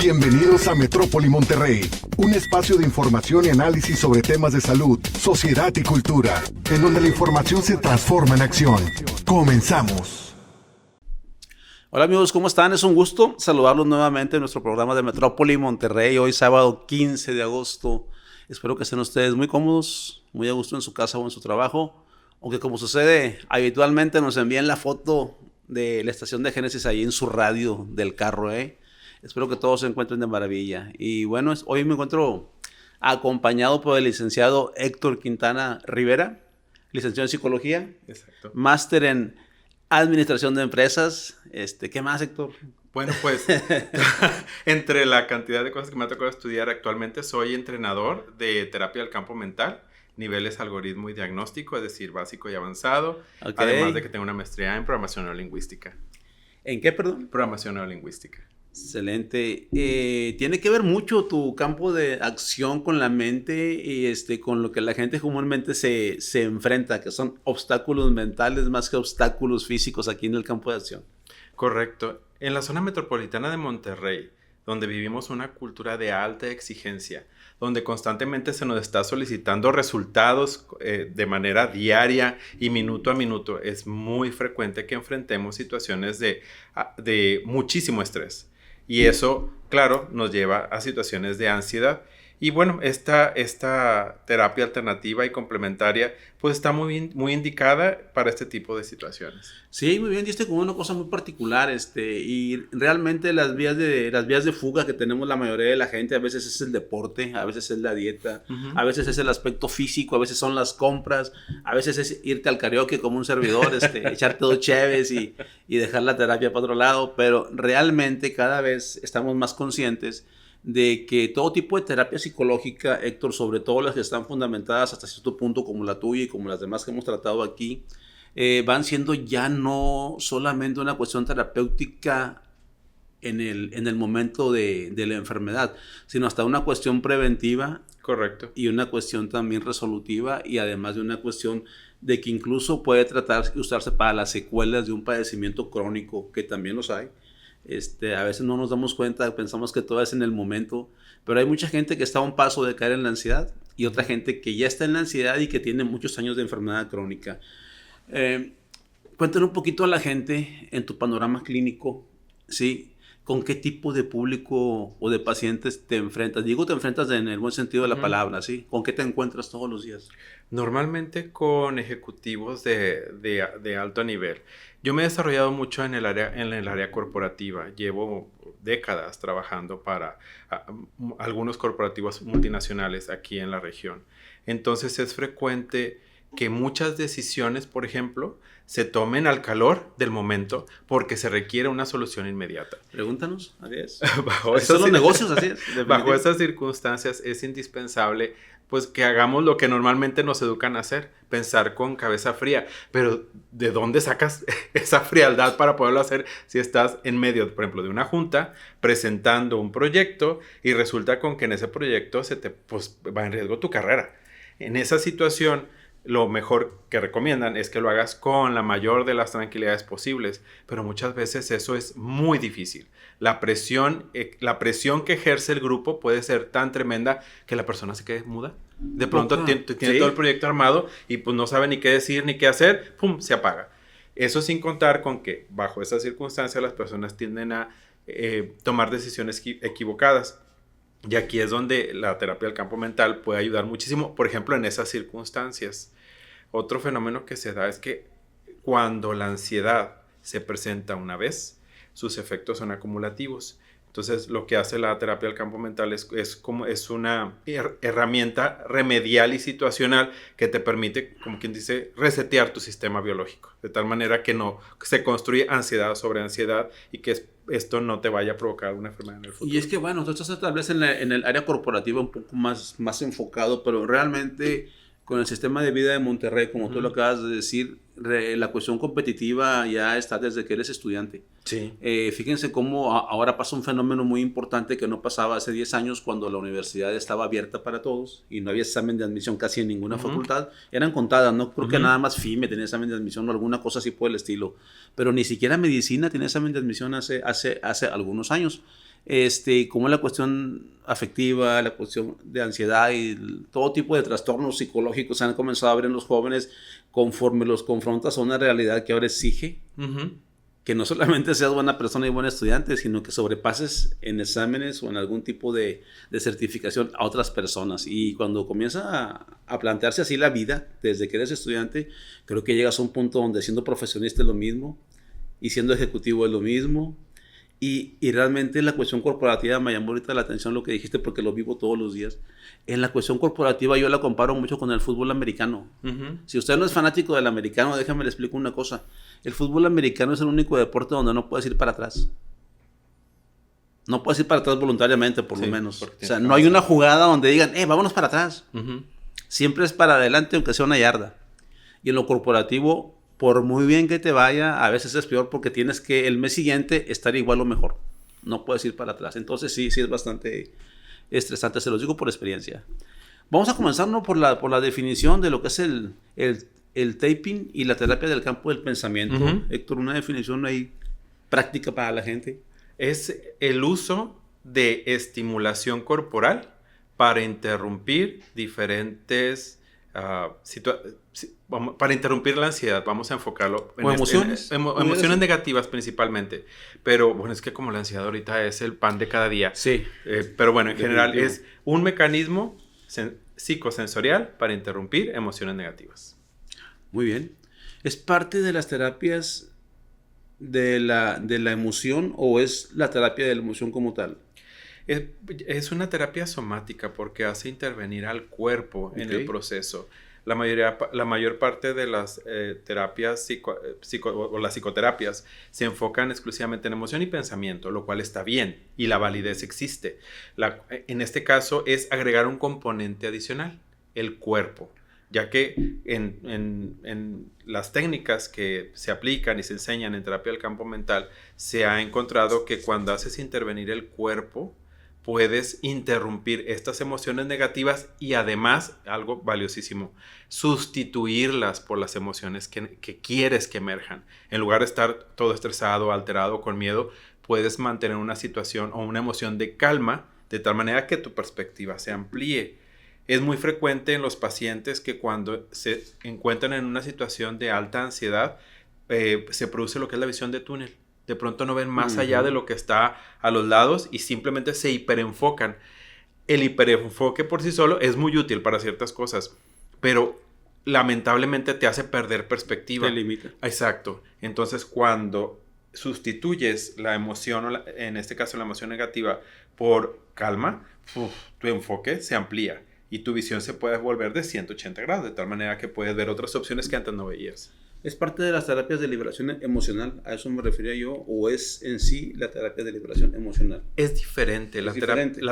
Bienvenidos a Metrópoli Monterrey, un espacio de información y análisis sobre temas de salud, sociedad y cultura, en donde la información se transforma en acción. Comenzamos. Hola amigos, ¿cómo están? Es un gusto saludarlos nuevamente en nuestro programa de Metrópoli Monterrey, hoy sábado 15 de agosto. Espero que estén ustedes muy cómodos, muy a gusto en su casa o en su trabajo, aunque como sucede habitualmente nos envían la foto de la estación de Génesis ahí en su radio del carro, Espero que todos se encuentren de maravilla. Y bueno, hoy me encuentro acompañado por el licenciado Héctor Quintana Rivera, licenciado en Psicología, Exacto. Máster en Administración de Empresas. ¿Qué más, Héctor? Bueno, pues, entre la cantidad de cosas que me ha tocado estudiar actualmente, soy entrenador de terapia del campo mental, niveles algoritmo y diagnóstico, es decir, básico y avanzado, además de que tengo una maestría en programación neurolingüística. ¿En qué, perdón? Programación neurolingüística. Excelente. Tiene que ver mucho tu campo de acción con la mente y con lo que la gente comúnmente se enfrenta, que son obstáculos mentales más que obstáculos físicos aquí en el campo de acción. Correcto. En la zona metropolitana de Monterrey, donde vivimos una cultura de alta exigencia, donde constantemente se nos está solicitando resultados de manera diaria y minuto a minuto, es muy frecuente que enfrentemos situaciones de muchísimo estrés. Y eso, claro, nos lleva a situaciones de ansiedad. Y bueno, esta terapia alternativa y complementaria pues está muy indicada para este tipo de situaciones. Sí, muy bien, diste como una cosa muy particular, y realmente las vías de fuga que tenemos la mayoría de la gente, a veces es el deporte, a veces es la dieta, a veces es el aspecto físico, a veces son las compras, a veces es irte al karaoke como un servidor, echarte 2 cheves y dejar la terapia para otro lado, pero realmente cada vez estamos más conscientes de que todo tipo de terapia psicológica, Héctor, sobre todo las que están fundamentadas hasta cierto punto como la tuya y como las demás que hemos tratado aquí, van siendo ya no solamente una cuestión terapéutica en el momento de la enfermedad, sino hasta una cuestión preventiva. Correcto. Y una cuestión también resolutiva y además de una cuestión de que incluso puede tratarse y usarse para las secuelas de un padecimiento crónico, que también los hay. A veces no nos damos cuenta, pensamos que todo es en el momento, pero hay mucha gente que está a un paso de caer en la ansiedad y otra gente que ya está en la ansiedad y que tiene muchos años de enfermedad crónica. Cuéntale un poquito a la gente en tu panorama clínico, ¿sí? ¿Con qué tipo de público o de pacientes te enfrentas? Digo, te enfrentas en el buen sentido de la palabra, ¿sí? ¿Con qué te encuentras todos los días? Normalmente con ejecutivos de alto nivel. Yo me he desarrollado mucho en el área corporativa. Llevo décadas trabajando para algunos corporativos multinacionales aquí en la región. Entonces es frecuente que muchas decisiones, por ejemplo, se tomen al calor del momento porque se requiere una solución inmediata. Pregúntanos, así es. Son los negocios, así es. Bajo esas circunstancias es indispensable pues que hagamos lo que normalmente nos educan a hacer, pensar con cabeza fría. Pero ¿de dónde sacas esa frialdad para poderlo hacer si estás en medio, por ejemplo, de una junta presentando un proyecto y resulta con que en ese proyecto pues, va en riesgo tu carrera? En esa situación, lo mejor que recomiendan es que lo hagas con la mayor de las tranquilidades posibles, pero muchas veces eso es muy difícil. La presión que ejerce el grupo puede ser tan tremenda que la persona se quede muda. De pronto tiene todo el proyecto armado y pues no sabe ni qué decir ni qué hacer, ¡pum!, se apaga. Eso sin contar con que bajo esas circunstancias las personas tienden a tomar decisiones equivocadas. Y aquí es donde la terapia del campo mental puede ayudar muchísimo, por ejemplo, en esas circunstancias. Otro fenómeno que se da es que cuando la ansiedad se presenta una vez, sus efectos son acumulativos. Entonces, lo que hace la terapia del campo mental es una herramienta remedial y situacional que te permite, como quien dice, resetear tu sistema biológico, de tal manera que no se construye ansiedad sobre ansiedad y que esto no te vaya a provocar una enfermedad en el futuro. Y es que, bueno, tú estás tal vez en el área corporativa un poco más enfocado, pero realmente con el sistema de vida de Monterrey, como tú lo acabas de decir, la cuestión competitiva ya está desde que eres estudiante. Sí. Fíjense cómo ahora pasa un fenómeno muy importante que no pasaba hace 10 años cuando la universidad estaba abierta para todos y no había examen de admisión casi en ninguna facultad. Eran contadas, no creo que nada más FIME tenía examen de admisión o alguna cosa así por el estilo. Pero ni siquiera medicina tenía examen de admisión hace algunos años. Como la cuestión afectiva, la cuestión de ansiedad y todo tipo de trastornos psicológicos se han comenzado a ver en los jóvenes conforme los confrontas a una realidad que ahora exige que no solamente seas buena persona y buen estudiante, sino que sobrepases en exámenes o en algún tipo de certificación a otras personas. Y cuando comienza a plantearse así la vida, desde que eres estudiante, creo que llegas a un punto donde siendo profesionista es lo mismo y siendo ejecutivo es lo mismo. Y realmente la cuestión corporativa me llamó ahorita la atención lo que dijiste porque lo vivo todos los días. En la cuestión corporativa yo la comparo mucho con el fútbol americano. Si usted no es fanático del americano, déjame le explico una cosa. El fútbol americano es el único deporte donde no puedes ir para atrás. No puedes ir para atrás voluntariamente, por lo menos. O sea, no hay una jugada donde digan, vámonos para atrás. Siempre es para adelante, aunque sea una yarda. Y en lo corporativo, por muy bien que te vaya, a veces es peor porque tienes que el mes siguiente estar igual o mejor. No puedes ir para atrás. Entonces sí es bastante estresante, se los digo por experiencia. Vamos a comenzar, ¿no? por la definición de lo que es el taping y la terapia del campo del pensamiento. Héctor, una definición ahí práctica para la gente. Es el uso de estimulación corporal para interrumpir diferentes para interrumpir la ansiedad. Vamos a enfocarlo en emociones. Emociones negativas principalmente. Pero bueno, es que como la ansiedad ahorita es el pan de cada día. Sí. Pero bueno, en general es un mecanismo psicosensorial para interrumpir emociones negativas. Muy bien. ¿Es parte de las terapias de la emoción o es la terapia de la emoción como tal? Es una terapia somática porque hace intervenir al cuerpo en el proceso. La mayor parte de las terapias o las psicoterapias se enfocan exclusivamente en emoción y pensamiento, lo cual está bien y la validez existe. En este caso es agregar un componente adicional, el cuerpo, ya que en las técnicas que se aplican y se enseñan en terapia del campo mental, se ha encontrado que cuando haces intervenir el cuerpo, puedes interrumpir estas emociones negativas y además, algo valiosísimo, sustituirlas por las emociones que quieres que emerjan. En lugar de estar todo estresado, alterado, con miedo, puedes mantener una situación o una emoción de calma de tal manera que tu perspectiva se amplíe. Es muy frecuente en los pacientes que cuando se encuentran en una situación de alta ansiedad, se produce lo que es la visión de túnel. De pronto no ven más allá de lo que está a los lados y simplemente se hiperenfocan. El hiperenfoque por sí solo es muy útil para ciertas cosas, pero lamentablemente te hace perder perspectiva. Te limita. Exacto. Entonces, cuando sustituyes la emoción, en este caso la emoción negativa, por calma, tu enfoque se amplía y tu visión se puede volver de 180 grados, de tal manera que puedes ver otras opciones que antes no veías. ¿Es parte de las terapias de liberación emocional? ¿A eso me refería yo? ¿O es en sí la terapia de liberación emocional? Es diferente. La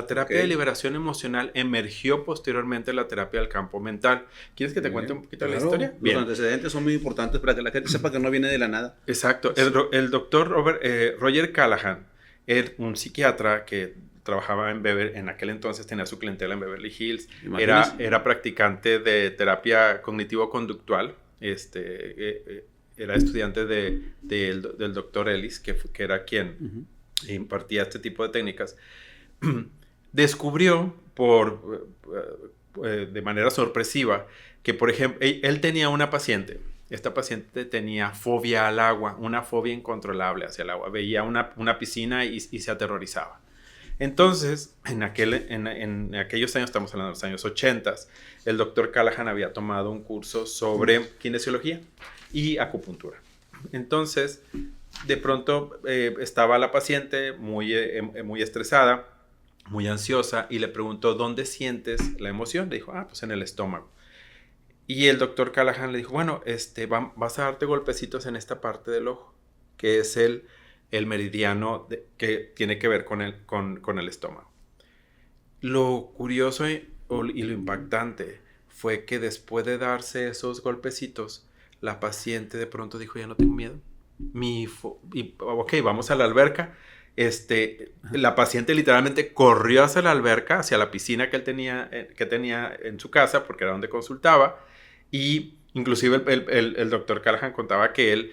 terapia de liberación emocional emergió posteriormente a la terapia del campo mental. ¿Quieres que te cuente un poquito la historia? Los antecedentes son muy importantes para que la gente sepa que no viene de la nada. Exacto. El doctor Roger Callahan, un psiquiatra que trabajaba en aquel entonces tenía su clientela en Beverly Hills. Era practicante de terapia cognitivo-conductual. Era estudiante del doctor Ellis, que era quien impartía este tipo de técnicas. Descubrió de manera sorpresiva que, por ejemplo, él tenía una paciente. Esta paciente tenía fobia al agua, una fobia incontrolable hacia el agua. Veía una piscina y se aterrorizaba. Entonces, en aquellos años, estamos hablando de los años 80, el doctor Callahan había tomado un curso sobre kinesiología y acupuntura. Entonces, de pronto estaba la paciente muy estresada, muy ansiosa, y le preguntó, ¿dónde sientes la emoción? Le dijo, pues en el estómago. Y el doctor Callahan le dijo, bueno, vas a darte golpecitos en esta parte del ojo, que es el meridiano que tiene que ver con el estómago. Lo curioso y lo impactante fue que después de darse esos golpecitos, la paciente de pronto dijo, ya no tengo miedo. Ok, vamos a la alberca. La paciente literalmente corrió hacia la alberca, hacia la piscina que tenía en su casa, porque era donde consultaba, y Inclusive el doctor Callahan contaba que él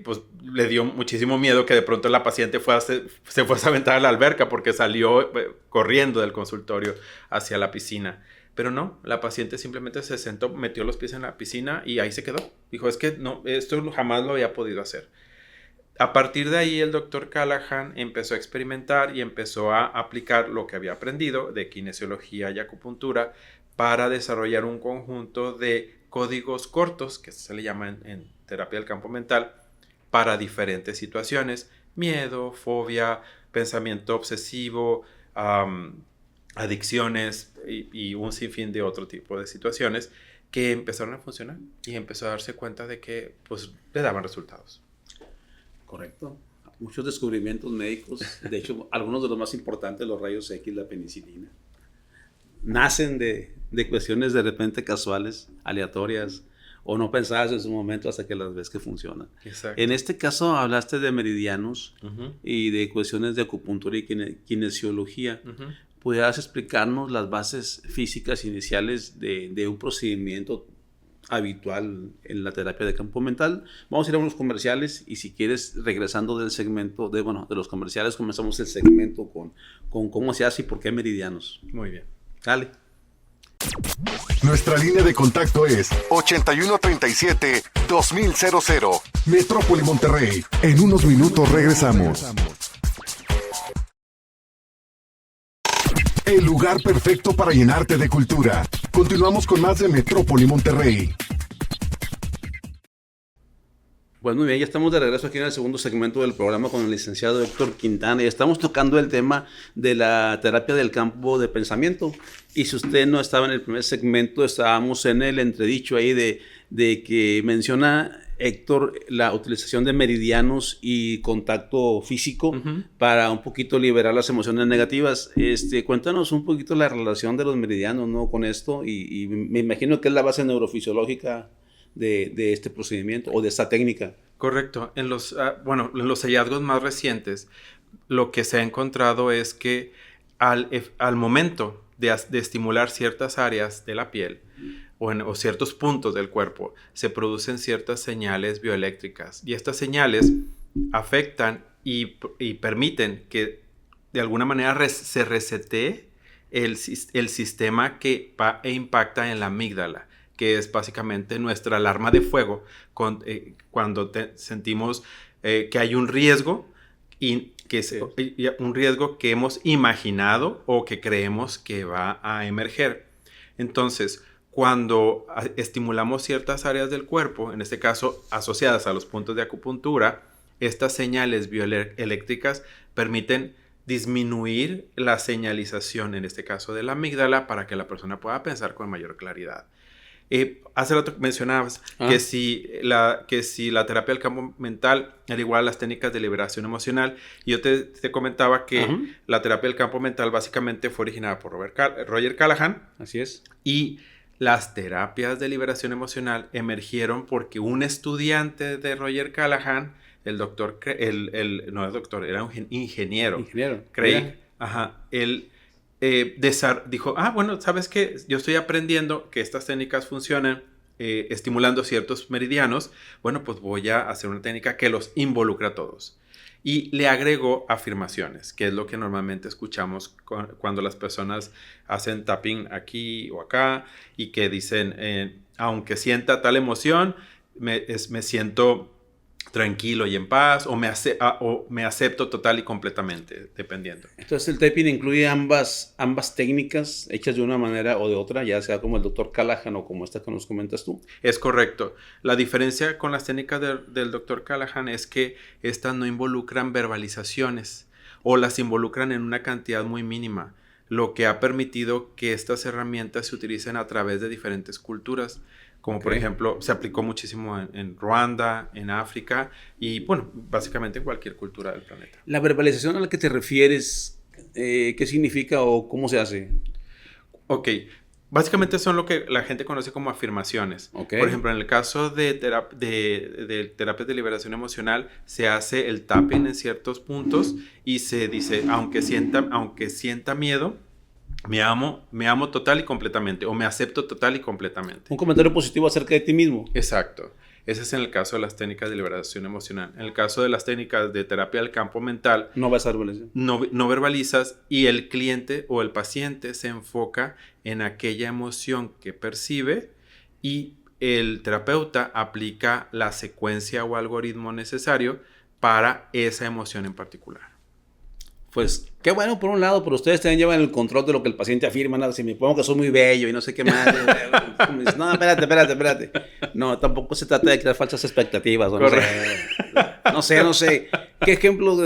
pues, le dio muchísimo miedo que de pronto la paciente se fuese a aventar a la alberca porque salió corriendo del consultorio hacia la piscina. Pero no, la paciente simplemente se sentó, metió los pies en la piscina y ahí se quedó. Dijo, es que no, esto jamás lo había podido hacer. A partir de ahí, el doctor Callahan empezó a experimentar y empezó a aplicar lo que había aprendido de kinesiología y acupuntura para desarrollar un conjunto de códigos cortos, que se le llama en terapia del campo mental, para diferentes situaciones: miedo, fobia, pensamiento obsesivo, adicciones y un sinfín de otro tipo de situaciones que empezaron a funcionar y empezó a darse cuenta de que pues, le daban resultados. Correcto. Muchos descubrimientos médicos, de hecho, algunos de los más importantes, los rayos X, la penicilina, nacen de cuestiones de repente casuales, aleatorias, o no pensadas en su momento hasta que las ves que funcionan. Exacto. En este caso hablaste de meridianos y de cuestiones de acupuntura y kinesiología. ¿Podrías explicarnos las bases físicas iniciales de un procedimiento habitual en la terapia de campo mental? Vamos a ir a unos comerciales y si quieres, regresando del segmento de los comerciales, comenzamos el segmento con cómo se hace y por qué meridianos. Muy bien. Dale. Nuestra línea de contacto es 8137-2000. Metrópoli Monterrey. En unos minutos regresamos. El lugar perfecto para llenarte de cultura. Continuamos con más de Metrópoli Monterrey. Pues muy bien, ya estamos de regreso aquí en el segundo segmento del programa con el licenciado Héctor Quintana y estamos tocando el tema de la terapia del campo de pensamiento. Y si usted no estaba en el primer segmento, estábamos en el entredicho ahí de que menciona Héctor la utilización de meridianos y contacto físico para un poquito liberar las emociones negativas. Cuéntanos un poquito la relación de los meridianos, ¿no? Con esto y me imagino que es la base neurofisiológica de este procedimiento o de esta técnica. Correcto. En los hallazgos más recientes, lo que se ha encontrado es que al momento de estimular ciertas áreas de la piel o ciertos puntos del cuerpo, se producen ciertas señales bioeléctricas. Y estas señales afectan y permiten que de alguna manera se resetee el sistema que impacta en la amígdala, que es básicamente nuestra alarma de fuego cuando sentimos que hay un riesgo un riesgo que hemos imaginado o que creemos que va a emerger. Entonces, cuando estimulamos ciertas áreas del cuerpo, en este caso asociadas a los puntos de acupuntura, estas señales bioeléctricas permiten disminuir la señalización, en este caso de la amígdala, para que la persona pueda pensar con mayor claridad. Hace rato mencionabas que si la terapia del campo mental era igual a las técnicas de liberación emocional, y yo te comentaba que la terapia del campo mental básicamente fue originada por Roger Callahan. Así es. Y las terapias de liberación emocional emergieron porque un estudiante de Roger Callahan, era un ingeniero. Craig. Él dijo, bueno, ¿sabes qué? Yo estoy aprendiendo que estas técnicas funcionan estimulando ciertos meridianos. Bueno, pues voy a hacer una técnica que los involucra a todos. Y le agregó afirmaciones, que es lo que normalmente escuchamos cuando las personas hacen tapping aquí o acá y que dicen, aunque sienta tal emoción, me siento tranquilo y en paz, o me acepto total y completamente, dependiendo. Entonces el tapping incluye ambas técnicas hechas de una manera o de otra, ya sea como el doctor Callahan o como esta que nos comentas tú. Es correcto. La diferencia con las técnicas del doctor Callahan es que estas no involucran verbalizaciones o las involucran en una cantidad muy mínima, lo que ha permitido que estas herramientas se utilicen a través de diferentes culturas. Como por ejemplo, se aplicó muchísimo en Ruanda, en África y, bueno, básicamente en cualquier cultura del planeta. ¿La verbalización a la que te refieres, qué significa o cómo se hace? Ok, básicamente son lo que la gente conoce como afirmaciones. Okay. Por ejemplo, en el caso de terapias de liberación emocional, se hace el tapping en ciertos puntos y se dice, aunque sienta miedo, Me amo total y completamente, o me acepto total y completamente. Un comentario positivo acerca de ti mismo. Exacto. Ese es en el caso de las técnicas de liberación emocional. En el caso de las técnicas de terapia del campo mental, No vas a verbalizar. no verbalizas y el cliente o el paciente se enfoca en aquella emoción que percibe y el terapeuta aplica la secuencia o algoritmo necesario para esa emoción en particular. Pues qué bueno por un lado, pero ustedes también llevan el control de lo que el paciente afirma. ¿No? Si me pongo que soy muy bello y no sé qué más. No, espérate. No, tampoco se trata de crear falsas expectativas. No sé. ¿Qué ejemplo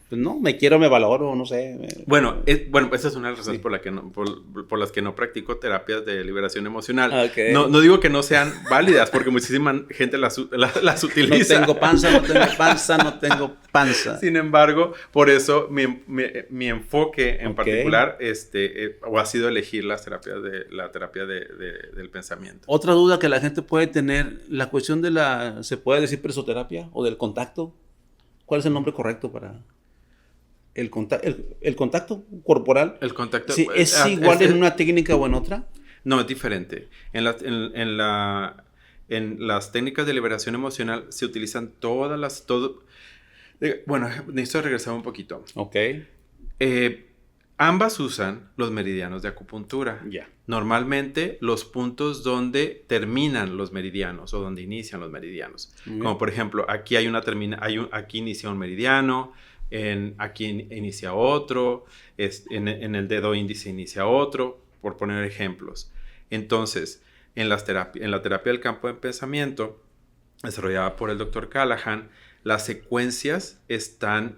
pues no, me quiero, me valoro, no sé. Bueno, esa es una de las razones por las que no practico terapias de liberación emocional. Okay. No digo que no sean válidas, porque muchísima gente las utiliza. No tengo panza. Sin embargo, por eso mi enfoque en particular ha sido elegir la terapia del pensamiento. Otra duda que la gente puede tener, la cuestión de ¿se puede decir presoterapia o del contacto? ¿Cuál es el nombre correcto para el contacto corporal? El contacto. Sí, ¿es igual en una técnica o en otra? No, es diferente. En las técnicas de liberación emocional se utilizan bueno, necesito regresar un poquito. Ok. Ambas usan los meridianos de acupuntura. Ya. Normalmente los puntos donde terminan los meridianos o donde inician los meridianos. Como por ejemplo, aquí aquí inicia un meridiano, aquí inicia otro, en el dedo índice inicia otro, por poner ejemplos. Entonces, en la terapia del campo de pensamiento, desarrollada por el Dr. Callahan, las secuencias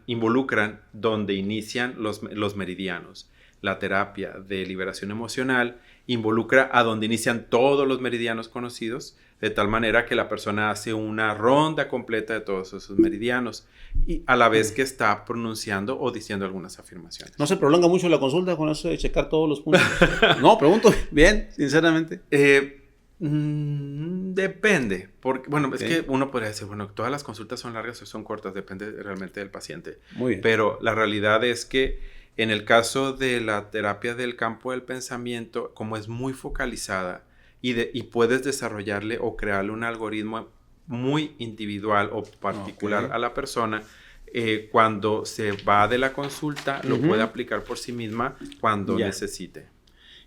involucran donde inician los meridianos. La terapia de liberación emocional involucra a donde inician todos los meridianos conocidos, de tal manera que la persona hace una ronda completa de todos esos meridianos y a la vez que está pronunciando o diciendo algunas afirmaciones. ¿No se prolonga mucho la consulta con eso de checar todos los puntos? No, pregunto bien, sinceramente. Depende, porque, bueno, es que uno podría decir, bueno, todas las consultas son largas o son cortas, depende realmente del paciente. Muy bien. Pero la realidad es que en el caso de la terapia del campo del pensamiento, como es muy focalizada y puedes desarrollarle o crearle un algoritmo muy individual o particular a la persona, cuando se va de la consulta, lo puede aplicar por sí misma cuando necesite.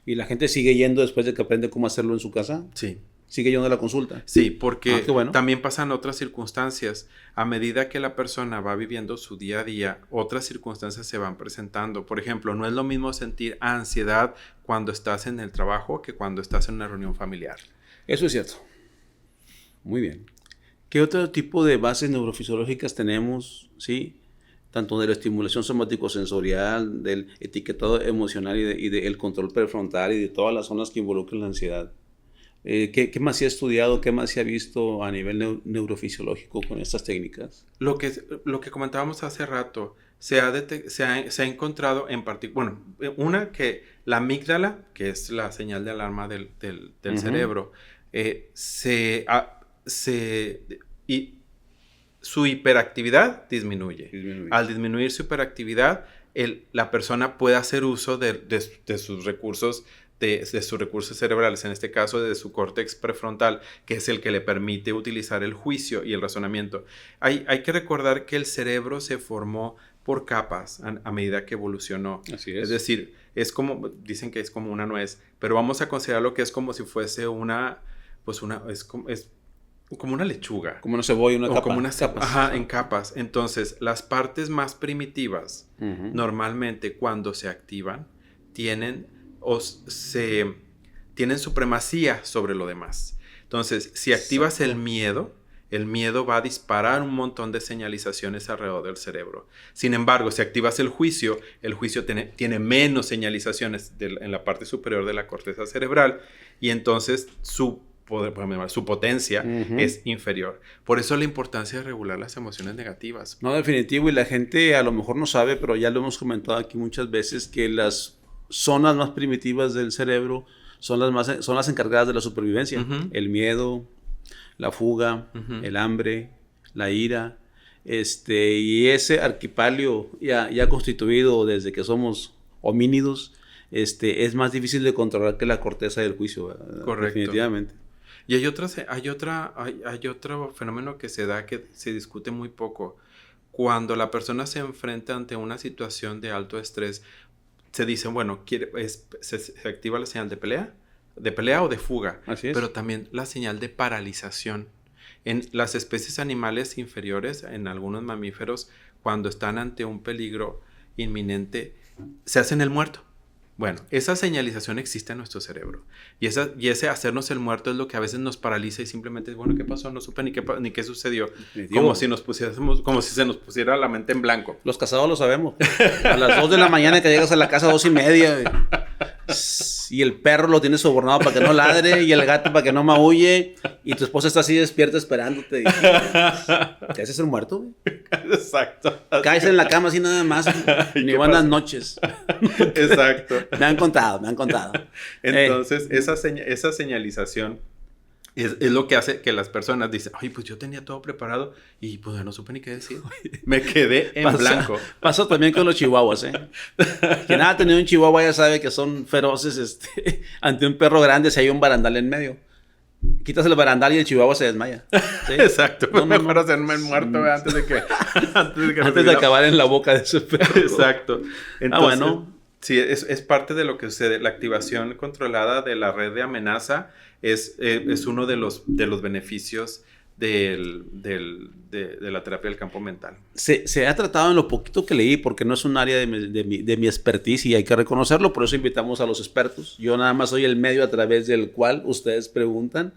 ¿Y la gente sigue yendo después de que aprende cómo hacerlo en su casa? Sí. ¿Sigue yendo a la consulta? Sí, porque bueno. También pasan otras circunstancias. A medida que la persona va viviendo su día a día, otras circunstancias se van presentando. Por ejemplo, no es lo mismo sentir ansiedad cuando estás en el trabajo que cuando estás en una reunión familiar. Eso es cierto. Muy bien. ¿Qué otro tipo de bases neurofisiológicas tenemos? ¿Sí? Tanto de la estimulación somático-sensorial, del etiquetado emocional y del control prefrontal y de todas las zonas que involucran la ansiedad. ¿Qué más se ha estudiado, qué más se ha visto a nivel neurofisiológico con estas técnicas? Lo que comentábamos hace rato, se ha encontrado en particular, bueno, una que la amígdala, que es la señal de alarma del cerebro, su hiperactividad disminuye. Al disminuir su hiperactividad, la persona puede hacer uso de sus recursos, de sus recursos cerebrales, en este caso de su córtex prefrontal, que es el que le permite utilizar el juicio y el razonamiento. Hay que recordar que el cerebro se formó por capas a medida que evolucionó. Así es. Es decir, dicen que es como una nuez, pero vamos a considerarlo que es como si fuese como una lechuga. Como una cebolla, una capa. Como unas capas. Ajá, en capas. Entonces, las partes más primitivas, normalmente cuando se activan, tienen supremacía sobre lo demás. Entonces, si activas el miedo va a disparar un montón de señalizaciones alrededor del cerebro. Sin embargo, si activas el juicio tiene menos señalizaciones en la parte superior de la corteza cerebral y entonces su potencia es inferior. Por eso la importancia de regular las emociones negativas. No, definitivo, y la gente a lo mejor no sabe, pero ya lo hemos comentado aquí muchas veces, que las zonas más primitivas del cerebro son las encargadas de la supervivencia. El miedo, la fuga, el hambre, la ira, y ese arquipalio ya constituido desde que somos homínidos, es más difícil de controlar que la corteza del juicio, ¿verdad? Correcto. Definitivamente. Y hay otro fenómeno que se da que se discute muy poco. Cuando la persona se enfrenta ante una situación de alto estrés, se dice, bueno, se activa la señal de pelea o de fuga, Así es. pero también la señal de paralización. En las especies animales inferiores, en algunos mamíferos, cuando están ante un peligro inminente, se hacen el muerto. Bueno, esa señalización existe en nuestro cerebro. Y ese hacernos el muerto es lo que a veces nos paraliza y simplemente, bueno, ¿qué pasó? No supe ni qué sucedió. Como si se nos pusiera la mente en blanco. Los casados lo sabemos. A las 2 de la mañana que llegas a la casa 2:30. Y el perro lo tienes sobornado para que no ladre. Y el gato para que no maulle. Y tu esposa está así despierta esperándote. ¿Te haces el muerto, güey? Exacto. Caes en la cama así nada más. Ni buenas noches. Exacto. Me han contado. Entonces, esa señalización es lo que hace que las personas dicen, ay, pues yo tenía todo preparado y pues no supe ni qué decir. Me quedé en blanco. Pasó también con los chihuahuas, ¿eh? Quien ha tenido un chihuahua ya sabe que son feroces, ante un perro grande si hay un barandal en medio. Quitas el barandal y el chihuahua se desmaya. ¿Sí? Exacto. Pues mejor hacerme el muerto antes de de acabar en la boca de ese perro. Exacto. Entonces, bueno. Sí, es parte de lo que sucede. La activación controlada de la red de amenaza es uno de los beneficios de la terapia del campo mental. Se ha tratado en lo poquito que leí, porque no es un área de mi expertise y hay que reconocerlo, por eso invitamos a los expertos. Yo nada más soy el medio a través del cual ustedes preguntan.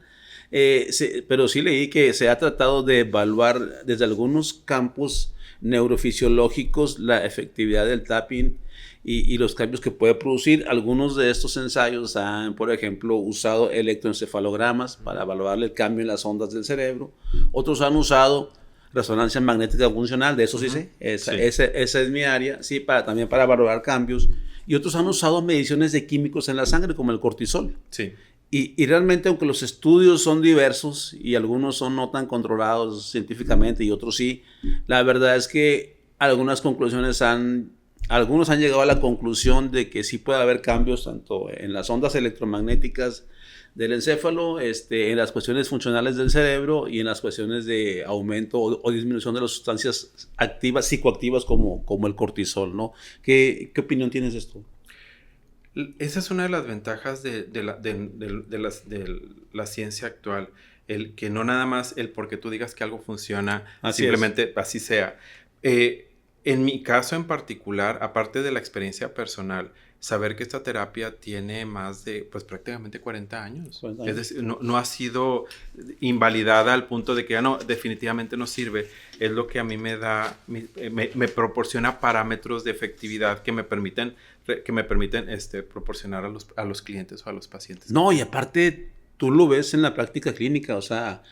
Pero sí leí que se ha tratado de evaluar desde algunos campos neurofisiológicos la efectividad del tapping y los cambios que puede producir. Algunos de estos ensayos han, por ejemplo, usado electroencefalogramas para evaluar el cambio en las ondas del cerebro. Otros han usado resonancia magnética funcional, de eso sí sé. Esa es mi área, sí, también para evaluar cambios. Y otros han usado mediciones de químicos en la sangre, como el cortisol. Sí. Y realmente, aunque los estudios son diversos y algunos son no tan controlados científicamente y otros sí, la verdad es que algunos han llegado a la conclusión de que sí puede haber cambios tanto en las ondas electromagnéticas del encéfalo, en las cuestiones funcionales del cerebro y en las cuestiones de aumento o disminución de las sustancias activas, psicoactivas como el cortisol, ¿no? ¿Qué opinión tienes de esto? Esa es una de las ventajas de la ciencia actual, el que no nada más el porque tú digas que algo funciona, simplemente así sea. En mi caso en particular, aparte de la experiencia personal, saber que esta terapia tiene más de, pues prácticamente 40 años. Es decir, no ha sido invalidada al punto de que ya no, definitivamente no sirve. Es lo que a mí me da, me proporciona parámetros de efectividad que me permiten proporcionar a los clientes o a los pacientes. No, y aparte tú lo ves en la práctica clínica, o sea,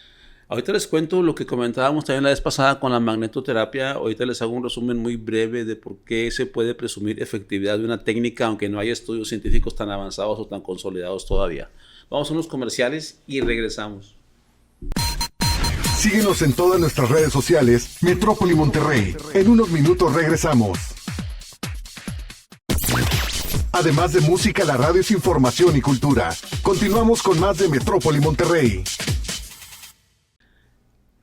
ahorita les cuento lo que comentábamos también la vez pasada con la magnetoterapia. Ahorita les hago un resumen muy breve de por qué se puede presumir efectividad de una técnica, aunque no haya estudios científicos tan avanzados o tan consolidados todavía. Vamos a unos comerciales y regresamos. Síguenos en todas nuestras redes sociales, Metrópoli Monterrey. En unos minutos regresamos. Además de música, la radio es información y cultura. Continuamos con más de Metrópoli Monterrey.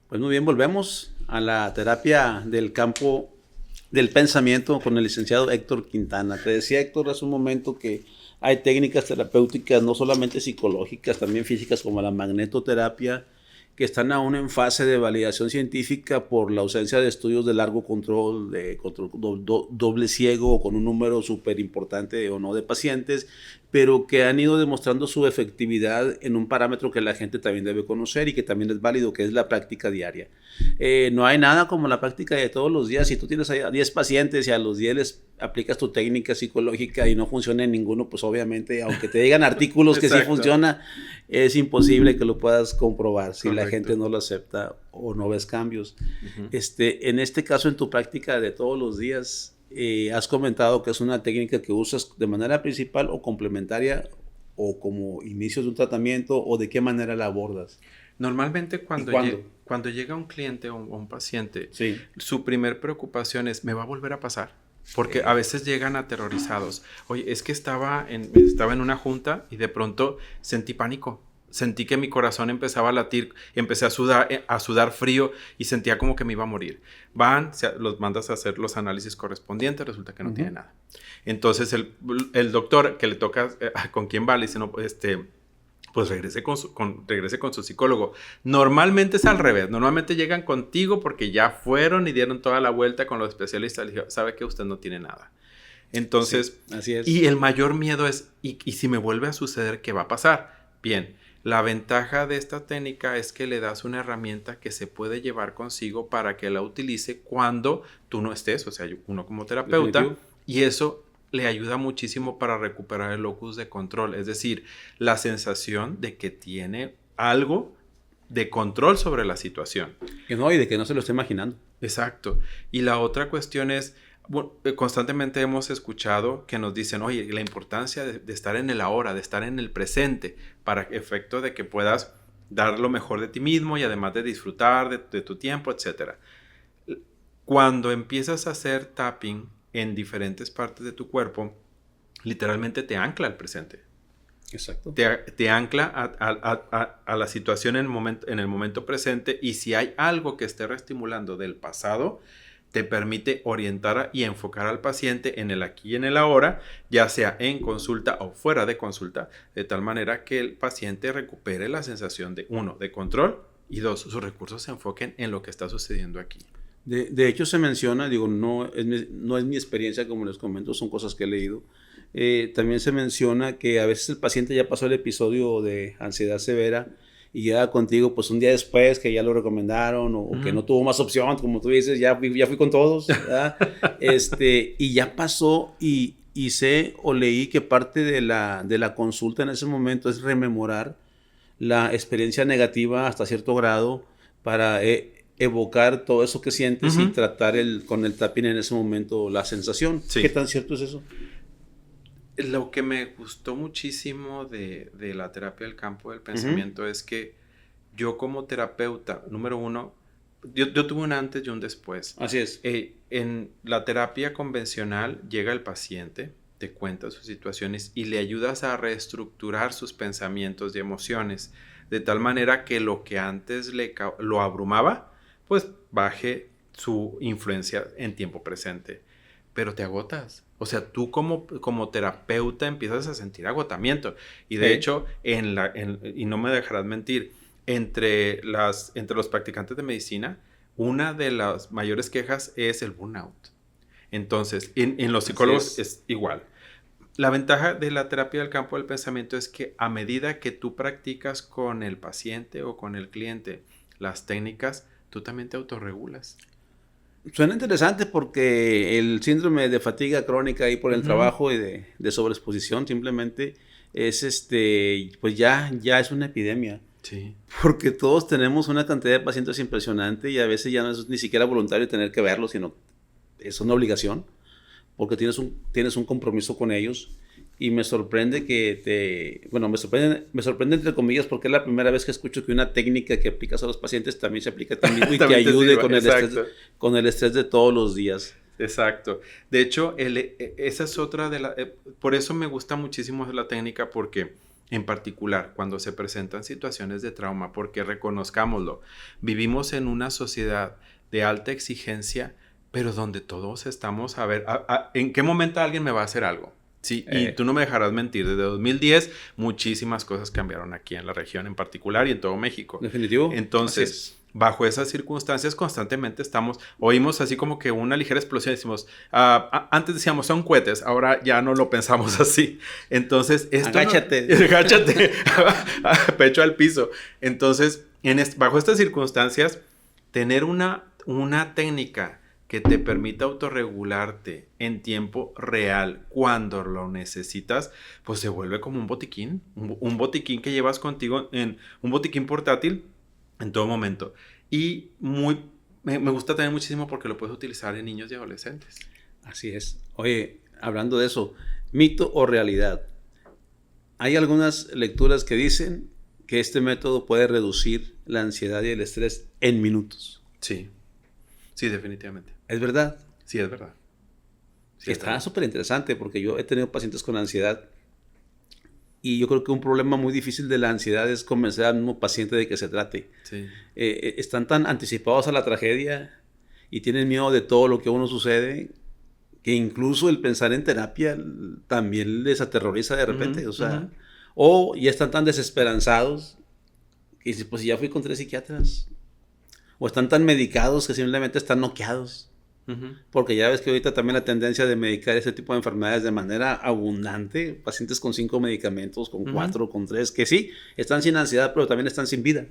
Pues muy bien, volvemos a la terapia del campo del pensamiento con el licenciado Héctor Quintana. Te decía, Héctor, hace un momento que hay técnicas terapéuticas no solamente psicológicas, también físicas, como la magnetoterapia, que están aún en fase de validación científica por la ausencia de estudios de largo control, doble ciego o con un número súper importante o no de pacientes, pero que han ido demostrando su efectividad en un parámetro que la gente también debe conocer y que también es válido, que es la práctica diaria. No hay nada como la práctica de todos los días. Si tú tienes a 10 pacientes y a los 10 les aplicas tu técnica psicológica y no funciona en ninguno, pues obviamente, aunque te digan artículos que sí funciona, es imposible que lo puedas comprobar si la gente no lo acepta o no ves cambios. En este caso, en tu práctica de todos los días, has comentado que es una técnica que usas de manera principal o complementaria o como inicio de un tratamiento, o de qué manera la abordas. Normalmente cuando llega un cliente o un paciente, su primer preocupación es, ¿me va a volver a pasar? Porque a veces llegan aterrorizados. Oye, es que estaba en una junta y de pronto sentí pánico. Sentí que mi corazón empezaba a latir, empecé a sudar frío y sentía como que me iba a morir. Los mandas a hacer los análisis correspondientes, resulta que no tiene nada. Entonces el doctor que le toca, con quién va, le dice, no, pues regrese con su psicólogo. Normalmente es al revés. Normalmente llegan contigo porque ya fueron y dieron toda la vuelta con los especialistas. Le dije, sabe que usted no tiene nada. Entonces, sí, así es. Y el mayor miedo es, ¿y si me vuelve a suceder, qué va a pasar? Bien, la ventaja de esta técnica es que le das una herramienta que se puede llevar consigo para que la utilice cuando tú no estés, o sea, uno como terapeuta, definitivo. Y eso le ayuda muchísimo para recuperar el locus de control, es decir, la sensación de que tiene algo de control sobre la situación. Y de que no se lo esté imaginando. Exacto. Y la otra cuestión es, bueno, constantemente hemos escuchado que nos dicen, oye, la importancia de estar en el ahora, de estar en el presente, para efecto de que puedas dar lo mejor de ti mismo y además de disfrutar de tu tiempo, etc. Cuando empiezas a hacer tapping en diferentes partes de tu cuerpo, literalmente te ancla al presente. Exacto. Te ancla a la situación en el momento presente, y si hay algo que esté reestimulando del pasado, te permite orientar y enfocar al paciente en el aquí y en el ahora, ya sea en consulta o fuera de consulta, de tal manera que el paciente recupere la sensación de, 1, de control, y 2, sus recursos se enfoquen en lo que está sucediendo aquí. De hecho, se menciona, no es mi experiencia, como les comento, son cosas que he leído. También se menciona que a veces el paciente ya pasó el episodio de ansiedad severa y llega contigo pues un día después que ya lo recomendaron o que no tuvo más opción, como tú dices, ya fui con todos, ¿verdad? Y ya pasó y sé o leí que parte de la consulta en ese momento es rememorar la experiencia negativa hasta cierto grado para evocar todo eso que sientes y tratar con el tapping en ese momento la sensación. Sí. ¿Qué tan cierto es eso? Lo que me gustó muchísimo de la terapia del campo del pensamiento es que yo como terapeuta, número 1, yo tuve un antes y un después. Así es. En la terapia convencional llega el paciente, te cuenta sus situaciones y le ayudas a reestructurar sus pensamientos y emociones, de tal manera que lo que antes lo abrumaba, pues baje su influencia en tiempo presente. Pero te agotas. O sea, tú como terapeuta empiezas a sentir agotamiento. Y de hecho, y no me dejarás mentir, entre los practicantes de medicina, una de las mayores quejas es el burnout. Entonces, en los psicólogos es igual. La ventaja de la terapia del campo del pensamiento es que a medida que tú practicas con el paciente o con el cliente las técnicas, tú también te autorregulas. Suena interesante porque el síndrome de fatiga crónica ahí por el trabajo y de sobreexposición simplemente es pues ya es una epidemia. Sí. Porque todos tenemos una cantidad de pacientes impresionante y a veces ya no es ni siquiera voluntario tener que verlos, sino es una obligación porque tienes un compromiso con ellos. Y me sorprende me sorprende entre comillas porque es la primera vez que escucho que una técnica que aplicas a los pacientes también se aplica a ti mismo y te ayude con el estrés de todos los días. Exacto. De hecho, esa es otra por eso me gusta muchísimo la técnica, porque en particular cuando se presentan situaciones de trauma, porque reconozcámoslo, vivimos en una sociedad de alta exigencia, pero donde todos estamos a ver, ¿en qué momento alguien me va a hacer algo? Sí, y tú no me dejarás mentir, desde 2010 muchísimas cosas cambiaron aquí en la región en particular y en todo México. Definitivo. Entonces, bajo esas circunstancias constantemente oímos así como que una ligera explosión, decimos, antes decíamos son cohetes, ahora ya no lo pensamos así. Entonces, agáchate, pecho al piso. Entonces, bajo estas circunstancias, tener una técnica que te permita autorregularte en tiempo real cuando lo necesitas, pues se vuelve como un botiquín, un botiquín que llevas contigo, un botiquín portátil en todo momento. Y me gusta también muchísimo porque lo puedes utilizar en niños y adolescentes. Así es. Oye, hablando de eso, ¿mito o realidad? Hay algunas lecturas que dicen que este método puede reducir la ansiedad y el estrés en minutos. Sí, definitivamente. ¿Es verdad? Sí, es verdad. Está súper interesante porque yo he tenido pacientes con ansiedad y yo creo que un problema muy difícil de la ansiedad es convencer al mismo paciente de que se trate. Sí. Están tan anticipados a la tragedia y tienen miedo de todo lo que a uno sucede que incluso el pensar en terapia también les aterroriza de repente. O sea, o ya están tan desesperanzados que dicen, pues ya fui con 3 psiquiatras. O están tan medicados que simplemente están noqueados. Porque ya ves que ahorita también la tendencia de medicar ese tipo de enfermedades de manera abundante, pacientes con 5 medicamentos, con 4, con 3, que sí, están sin ansiedad, pero también están sin vida.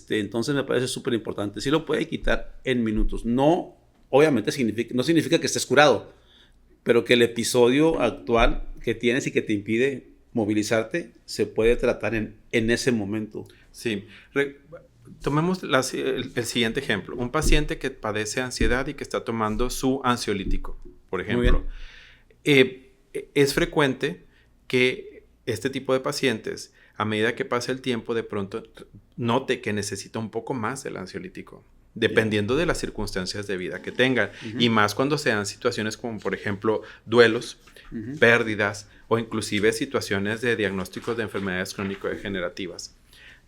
Entonces me parece súper importante. Sí lo puede quitar en minutos. No, obviamente no significa que estés curado, pero que el episodio actual que tienes y que te impide movilizarte se puede tratar en ese momento. Sí. Tomemos el siguiente ejemplo. Un paciente que padece ansiedad y que está tomando su ansiolítico, por ejemplo. Es frecuente que este tipo de pacientes, a medida que pasa el tiempo, de pronto note que necesita un poco más del ansiolítico, dependiendo de las circunstancias de vida que tengan. Y más cuando se dan situaciones como, por ejemplo, duelos, pérdidas o inclusive situaciones de diagnósticos de enfermedades crónico-degenerativas.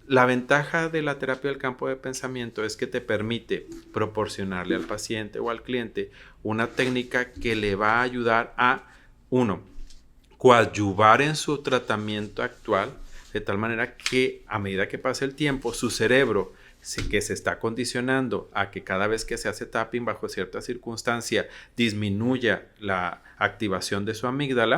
La ventaja de la terapia del campo de pensamiento es que te permite proporcionarle al paciente o al cliente una técnica que le va a ayudar a, uno, coadyuvar en su tratamiento actual, de tal manera que a medida que pasa el tiempo, su cerebro, que se está condicionando a que cada vez que se hace tapping bajo cierta circunstancia disminuya la activación de su amígdala,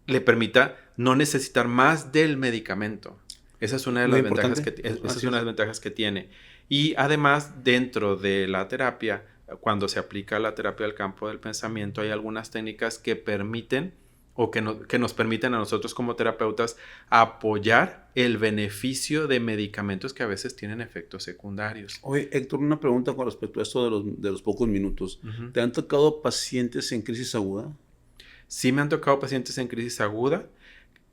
le permita no necesitar más del medicamento. Esa es una de las ventajas que tiene. Y además, dentro de la terapia, cuando se aplica la terapia del campo del pensamiento, hay algunas técnicas que permiten o que nos permiten a nosotros como terapeutas apoyar el beneficio de medicamentos que a veces tienen efectos secundarios. Oye, Héctor, una pregunta con respecto a esto de los pocos minutos. ¿Te han tocado pacientes en crisis aguda? Sí, me han tocado pacientes en crisis aguda.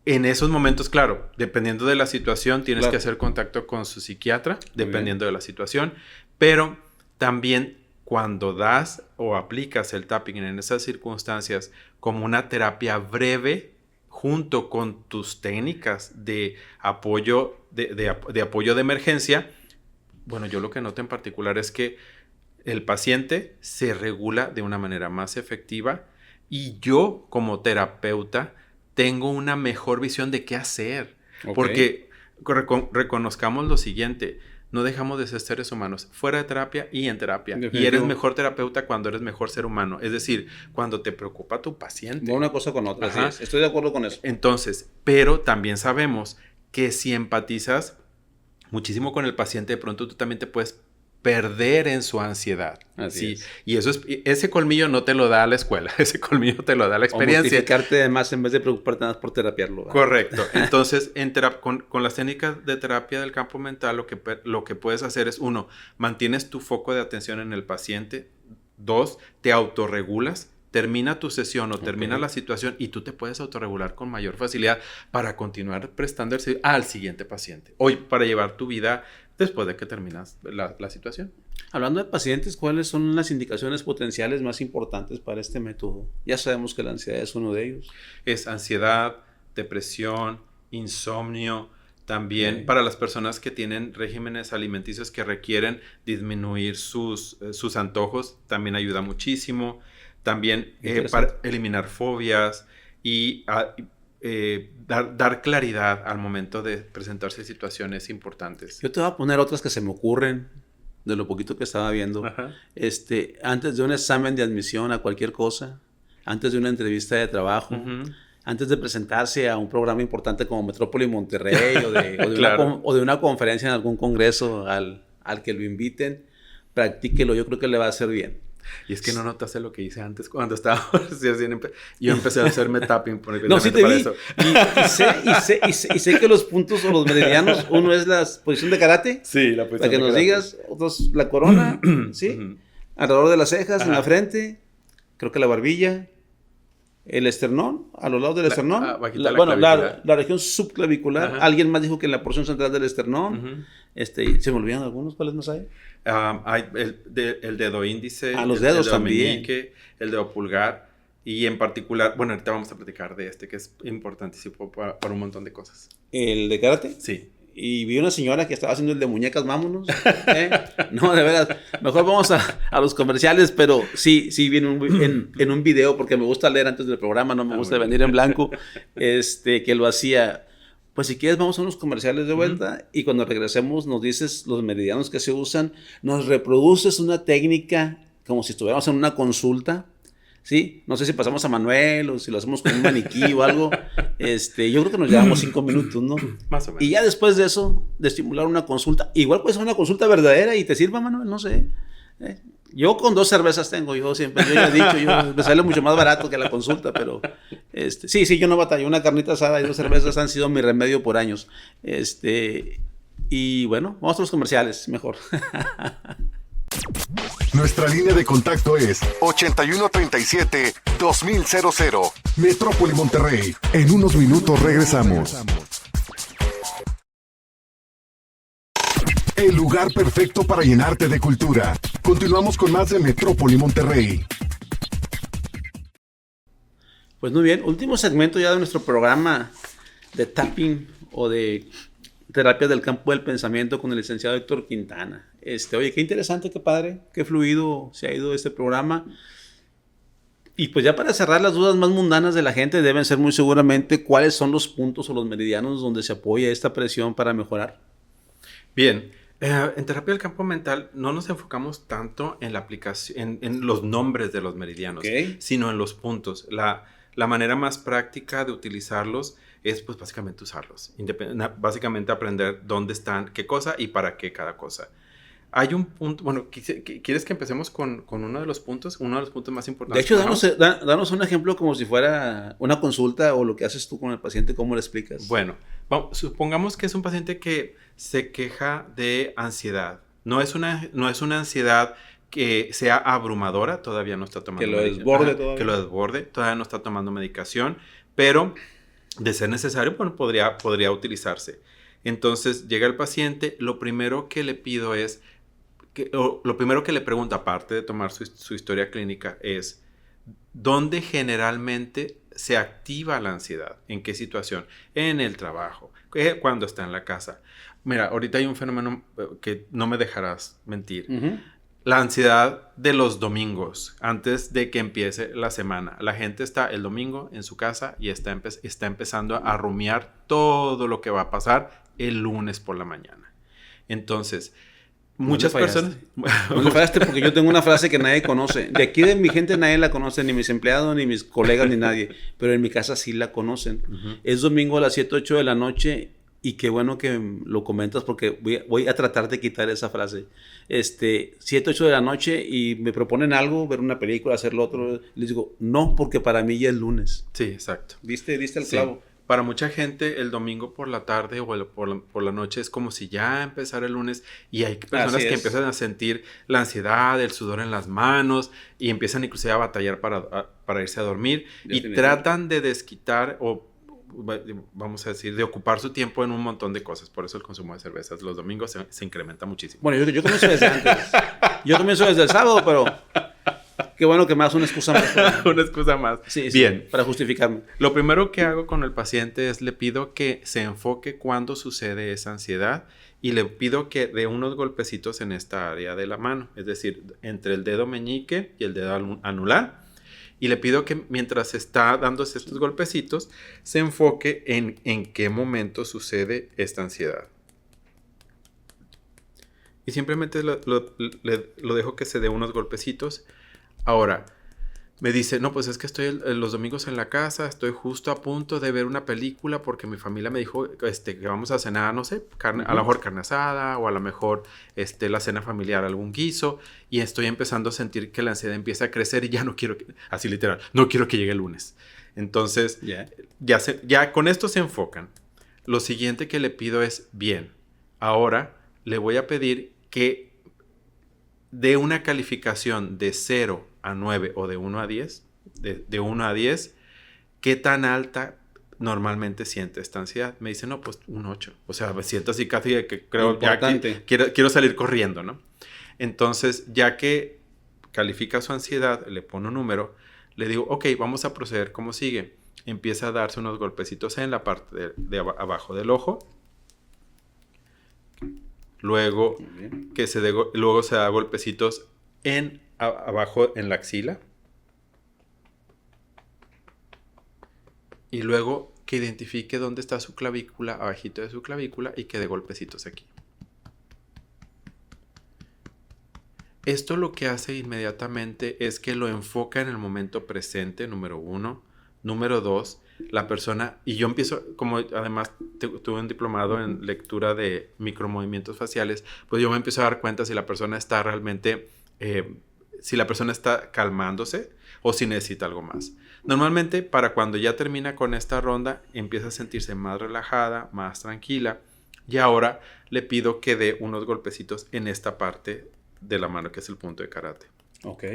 En esos momentos, claro, dependiendo de la situación, tienes que hacer contacto con su psiquiatra, dependiendo de la situación, pero también cuando das o aplicas el tapping en esas circunstancias como una terapia breve, junto con tus técnicas de apoyo de apoyo de emergencia, bueno, yo lo que noto en particular es que el paciente se regula de una manera más efectiva y yo como terapeuta tengo una mejor visión de qué hacer. Porque reconozcamos lo siguiente, no dejamos de ser seres humanos, fuera de terapia y en terapia. Y eres mejor terapeuta cuando eres mejor ser humano. Es decir, cuando te preocupa tu paciente. Una cosa con otra, sí, estoy de acuerdo con eso. Entonces, pero también sabemos que si empatizas muchísimo con el paciente, de pronto tú también te puedes perder en su ansiedad. Así es. Y ese colmillo no te lo da la escuela, ese colmillo te lo da la experiencia. O mortificarte de más en vez de preocuparte más por terapiarlo, ¿verdad? Correcto. Entonces, con las técnicas de terapia del campo mental, lo que puedes hacer es, 1, mantienes tu foco de atención en el paciente. 2, te autorregulas. Termina tu sesión o termina la situación y tú te puedes autorregular con mayor facilidad para continuar prestando el servicio al siguiente paciente. Hoy, para llevar tu vida después de que terminas la situación. Hablando de pacientes, ¿cuáles son las indicaciones potenciales más importantes para este método? Ya sabemos que la ansiedad es uno de ellos. Es ansiedad, depresión, insomnio. También para las personas que tienen regímenes alimenticios que requieren disminuir sus antojos, también ayuda muchísimo. También para eliminar fobias y dar claridad al momento de presentarse situaciones importantes. Yo te voy a poner otras que se me ocurren de lo poquito que estaba viendo. Antes de un examen de admisión a cualquier cosa, antes de una entrevista de trabajo, antes de presentarse a un programa importante como Metrópoli Monterrey o de una conferencia en algún congreso al que lo inviten, practíquelo, yo creo que le va a hacer bien. Y es que no notaste lo que hice antes cuando estaba yo empecé a hacerme tapping no, sí te vi. Eso. Y sé que los puntos o los meridianos, uno es la posición de karate. Sí, la posición para que nos karate. Digas, otros la corona, ¿sí? Alrededor de las cejas, en la frente, creo que la barbilla, el esternón, a los lados del esternón. La región subclavicular. Alguien más dijo que en la porción central del esternón. ¿Se me olvidan algunos? ¿Cuáles más hay? Hay el dedo índice. Los dedos el dedo también. meñique, el dedo pulgar. Y en particular, bueno, ahorita vamos a platicar de este que es importantísimo para un montón de cosas. ¿El de karate? Sí. Y vi una señora que estaba haciendo el de muñecas, vámonos. No, de veras. Mejor vamos a los comerciales, pero sí vi en un video, porque me gusta leer antes del programa, no me gusta venir en blanco, que lo hacía. Pues si quieres vamos a unos comerciales de vuelta y cuando regresemos nos dices los meridianos que se usan, nos reproduces una técnica como si estuviéramos en una consulta. ¿Sí? No sé si pasamos a Manuel o si lo hacemos con un maniquí o algo. Yo creo que nos llevamos 5 minutos, ¿no? Más o menos. Y ya después de eso, de estimular una consulta, igual puede ser una consulta verdadera y te sirva, Manuel, no sé. Yo con 2 cervezas tengo, yo ya he dicho, me sale mucho más barato que la consulta, pero sí, yo no batallo. Una carnita asada y 2 cervezas han sido mi remedio por años. Y bueno, vamos a los comerciales, mejor. Nuestra línea de contacto es 8137-2000. Metrópoli Monterrey. En unos minutos regresamos. El lugar perfecto para llenarte de cultura. Continuamos con más de Metrópoli Monterrey. Pues muy bien, último segmento ya de nuestro programa de tapping o de terapia del campo del pensamiento con el licenciado Héctor Quintana. Oye, qué interesante, qué padre, qué fluido se ha ido este programa. Y pues ya para cerrar, las dudas más mundanas de la gente deben ser muy seguramente cuáles son los puntos o los meridianos donde se apoya esta presión para mejorar. Bien, en terapia del campo mental no nos enfocamos tanto en la aplicación, en los nombres de los meridianos, sino en los puntos. La manera más práctica de utilizarlos es pues básicamente usarlos. Básicamente aprender dónde están, qué cosa y para qué cada cosa. Hay un punto, bueno, ¿quieres que empecemos con uno de los puntos? Uno de los puntos más importantes. De hecho, danos un ejemplo como si fuera una consulta o lo que haces tú con el paciente, ¿cómo le explicas? Bueno, supongamos que es un paciente que se queja de ansiedad. No es una ansiedad que sea abrumadora, todavía no está tomando medicación. Que lo desborde, todavía no está tomando medicación, pero de ser necesario, bueno, podría utilizarse. Entonces llega el paciente, lo primero que le pido es, lo primero que le pregunto, aparte de tomar su historia clínica, es ¿dónde generalmente se activa la ansiedad? ¿En qué situación? En el trabajo, cuando está en la casa. Mira, ahorita hay un fenómeno que no me dejarás mentir. Uh-huh. La ansiedad de los domingos, antes de que empiece la semana. La gente está el domingo en su casa y está empezando a rumiar todo lo que va a pasar el lunes por la mañana. Entonces, muchas personas... No le fallaste porque yo tengo una frase que nadie conoce. De aquí de mi gente nadie la conoce, ni mis empleados, ni mis colegas, ni nadie. Pero en mi casa sí la conocen. Uh-huh. Es domingo a las 7, 8 de la noche... Y qué bueno que lo comentas porque voy a tratar de quitar esa frase. 7, 8 de la noche y me proponen algo, ver una película, hacer lo otro. Les digo, no, porque para mí ya es lunes. Sí, exacto. ¿Viste el clavo? Para mucha gente el domingo por la tarde o por la noche es como si ya empezara el lunes y hay personas que empiezan a sentir la ansiedad, el sudor en las manos y empiezan inclusive a batallar para irse a dormir y tratan de desquitar o vamos a decir, de ocupar su tiempo en un montón de cosas. Por eso el consumo de cervezas los domingos se incrementa muchísimo. Bueno, yo comienzo desde antes. Yo comienzo desde el sábado, pero qué bueno que me das una excusa más. Una excusa más. Sí, bien. Para justificarme. Lo primero que hago con el paciente es le pido que se enfoque cuando sucede esa ansiedad y le pido que dé unos golpecitos en esta área de la mano, es decir, entre el dedo meñique y el dedo anular. Y le pido que mientras está dándose estos golpecitos, se enfoque en qué momento sucede esta ansiedad. Y simplemente lo dejo que se dé unos golpecitos. Ahora, me dice, no, pues es que estoy los domingos en la casa, estoy justo a punto de ver una película porque mi familia me dijo que vamos a cenar, no sé, a lo mejor carne asada o a lo mejor la cena familiar, algún guiso, y estoy empezando a sentir que la ansiedad empieza a crecer y ya no quiero, así literal, no quiero que llegue el lunes. Entonces, ya con esto se enfocan. Lo siguiente que le pido es, bien, ahora le voy a pedir que dé una calificación de 0 a 9 o de 1 a 10, de 1 a 10, ¿qué tan alta normalmente siente esta ansiedad? Me dice, no, pues un 8. O sea, me siento así casi que creo importante. Ya quiero salir corriendo, ¿no? Entonces, ya que califica su ansiedad, le pone un número, le digo, ok, vamos a proceder como sigue. Empieza a darse unos golpecitos en la parte de abajo del ojo. Luego, luego se da golpecitos abajo en la axila. Y luego que identifique dónde está su clavícula, abajito de su clavícula, y que dé golpecitos aquí. Esto lo que hace inmediatamente es que lo enfoca en el momento presente, número 1. Número 2, la persona, y yo empiezo, como además tuve un diplomado en lectura de micromovimientos faciales, pues yo me empiezo a dar cuenta si la persona está realmente, si la persona está calmándose o si necesita algo más. Normalmente, para cuando ya termina con esta ronda, empieza a sentirse más relajada, más tranquila, y ahora le pido que dé unos golpecitos en esta parte de la mano, que es el punto de karate. Ok.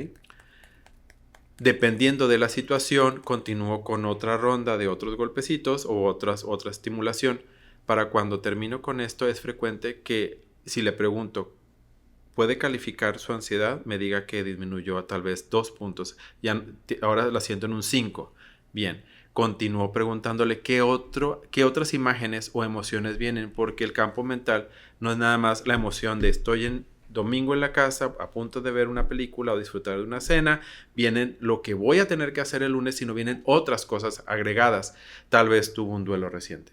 Dependiendo de la situación, continúo con otra ronda de otros golpecitos o otra estimulación. Para cuando termino con esto, es frecuente que si le pregunto, ¿puede calificar su ansiedad? Me diga que disminuyó a tal vez 2 puntos. Ahora la siento en un 5. Bien, continúo preguntándole qué otras imágenes o emociones vienen, porque el campo mental no es nada más la emoción de estoy en domingo en la casa, a punto de ver una película o disfrutar de una cena, vienen lo que voy a tener que hacer el lunes, sino vienen otras cosas agregadas. Tal vez tuvo un duelo reciente,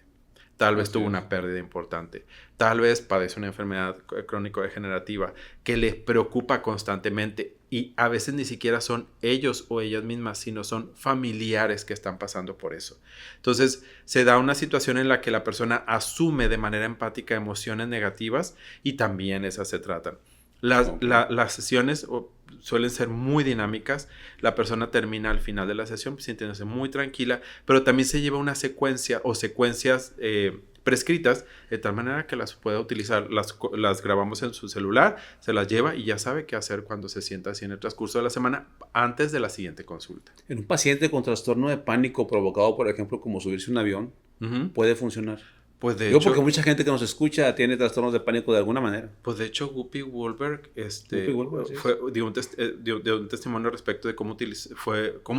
tal vez tuvo una pérdida importante, tal vez padece una enfermedad crónico-degenerativa que le preocupa constantemente y a veces ni siquiera son ellos o ellas mismas, sino son familiares que están pasando por eso. Entonces, se da una situación en la que la persona asume de manera empática emociones negativas y también esas se tratan. Las sesiones suelen ser muy dinámicas. La persona termina al final de la sesión sintiéndose muy tranquila, pero también se lleva una secuencia o secuencias prescritas de tal manera que las pueda utilizar. Las grabamos en su celular, se las lleva y ya sabe qué hacer cuando se sienta así en el transcurso de la semana antes de la siguiente consulta. En un paciente con trastorno de pánico provocado, por ejemplo, como subirse a un avión, puede funcionar. Pues de Yo hecho, porque mucha gente que nos escucha tiene trastornos de pánico de alguna manera. Pues de hecho, Whoopi Goldberg dio un testimonio respecto de cómo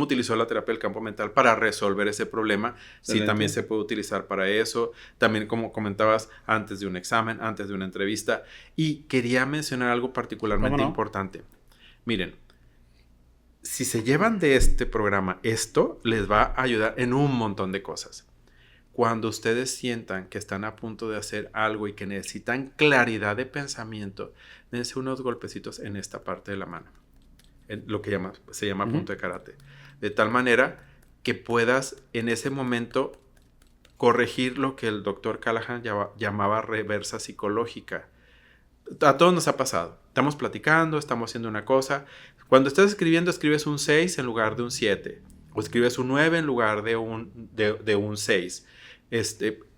utilizó la terapia del campo mental para resolver ese problema. Excelente. Sí, también se puede utilizar para eso. También, como comentabas, antes de un examen, antes de una entrevista. Y quería mencionar algo particularmente importante. Miren, si se llevan de este programa, esto les va a ayudar en un montón de cosas. Cuando ustedes sientan que están a punto de hacer algo y que necesitan claridad de pensamiento, dense unos golpecitos en esta parte de la mano, en lo que se llama punto de karate, de tal manera que puedas en ese momento corregir lo que el doctor Callahan llamaba reversa psicológica. A todos nos ha pasado. Estamos platicando, estamos haciendo una cosa. Cuando estás escribiendo, escribes un 6 en lugar de un 7. O escribes un 9 en lugar de un 6.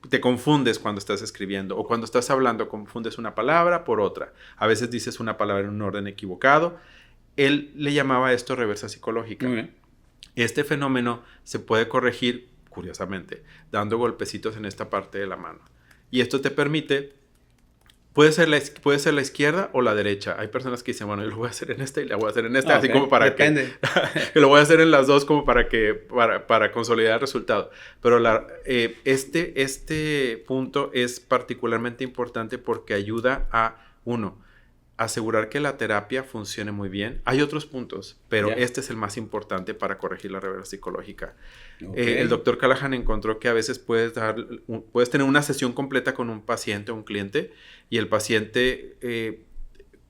Te confundes cuando estás escribiendo. O cuando estás hablando, confundes una palabra por otra. A veces dices una palabra en un orden equivocado. Él le llamaba esto reversa psicológica. Muy bien. Este fenómeno se puede corregir, curiosamente, dando golpecitos en esta parte de la mano. Y esto te permite... Puede ser la izquierda o la derecha. Hay personas que dicen, bueno, yo lo voy a hacer en esta y la voy a hacer en esta. Así como para Depende. que lo voy a hacer en las dos como para consolidar el resultado. Pero este punto es particularmente importante porque ayuda a, asegurar que la terapia funcione muy bien. Hay otros puntos, pero este es el más importante para corregir la reversa psicológica. El doctor Callahan encontró que a veces puedes tener una sesión completa con un paciente o un cliente y el paciente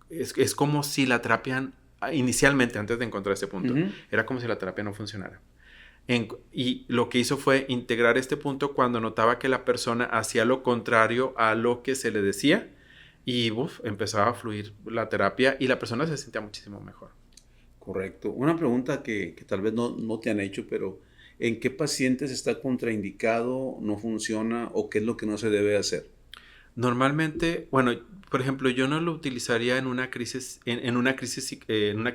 es como si la terapia, inicialmente, antes de encontrar ese punto, era como si la terapia no funcionara. Y lo que hizo fue integrar este punto cuando notaba que la persona hacía lo contrario a lo que se le decía. Y empezaba a fluir la terapia y la persona se sentía muchísimo mejor. Correcto. Una pregunta que tal vez no te han hecho, pero ¿en qué pacientes está contraindicado, no funciona o qué es lo que no se debe hacer? Normalmente, por ejemplo, yo no lo utilizaría en una crisis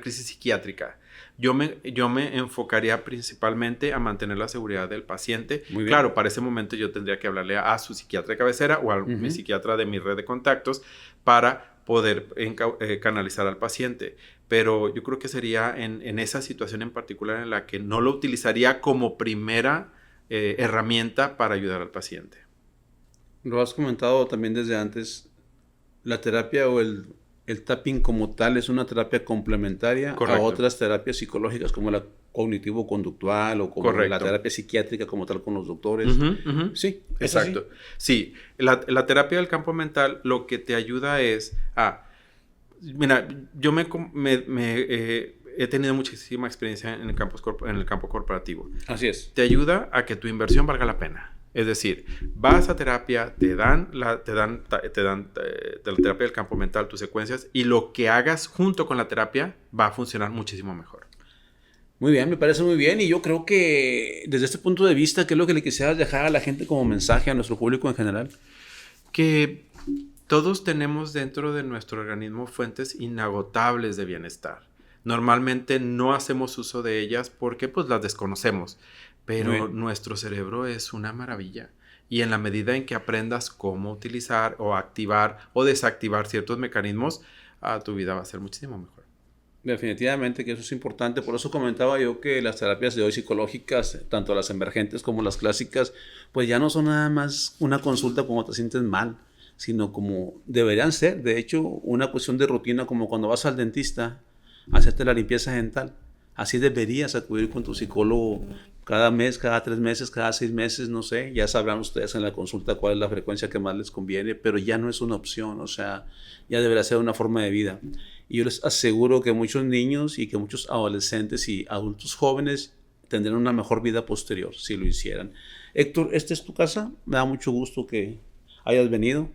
psiquiátrica. Yo me enfocaría principalmente a mantener la seguridad del paciente. Muy bien. Claro, para ese momento yo tendría que hablarle a su psiquiatra de cabecera o a mi psiquiatra de mi red de contactos para poder canalizar al paciente. Pero yo creo que sería en esa situación en particular en la que no lo utilizaría como primera herramienta para ayudar al paciente. Lo has comentado también desde antes, la terapia o el tapping como tal es una terapia complementaria Correcto. a otras terapias psicológicas como la cognitivo-conductual o como Correcto. la terapia psiquiátrica como tal con los doctores. Sí, ¿es exacto. así? Sí, la terapia del campo mental lo que te ayuda es a... Mira, yo he tenido muchísima experiencia en el campo corporativo. Así es. Te ayuda a que tu inversión valga la pena. Es decir, vas a terapia, te dan la terapia del campo mental, tus secuencias, y lo que hagas junto con la terapia va a funcionar muchísimo mejor. Muy bien, me parece muy bien y yo creo que desde este punto de vista, ¿qué es lo que le quisieras dejar a la gente como mensaje, a nuestro público en general? Que todos tenemos dentro de nuestro organismo fuentes inagotables de bienestar. Normalmente no hacemos uso de ellas porque pues las desconocemos, pero nuestro cerebro es una maravilla. Y en la medida en que aprendas cómo utilizar o activar o desactivar ciertos mecanismos, tu vida va a ser muchísimo mejor. Definitivamente que eso es importante, por eso comentaba yo que las terapias de hoy psicológicas, tanto las emergentes como las clásicas, pues ya no son nada más una consulta cuando te sientes mal, sino como deberían ser, de hecho, una cuestión de rutina como cuando vas al dentista a hacerte la limpieza dental. Así deberías acudir con tu psicólogo cada mes, cada 3 meses, cada 6 meses, no sé. Ya sabrán ustedes en la consulta cuál es la frecuencia que más les conviene, pero ya no es una opción, o sea, ya deberá ser una forma de vida. Y yo les aseguro que muchos niños y que muchos adolescentes y adultos jóvenes tendrán una mejor vida posterior si lo hicieran. Héctor, esta es tu casa, me da mucho gusto que hayas venido.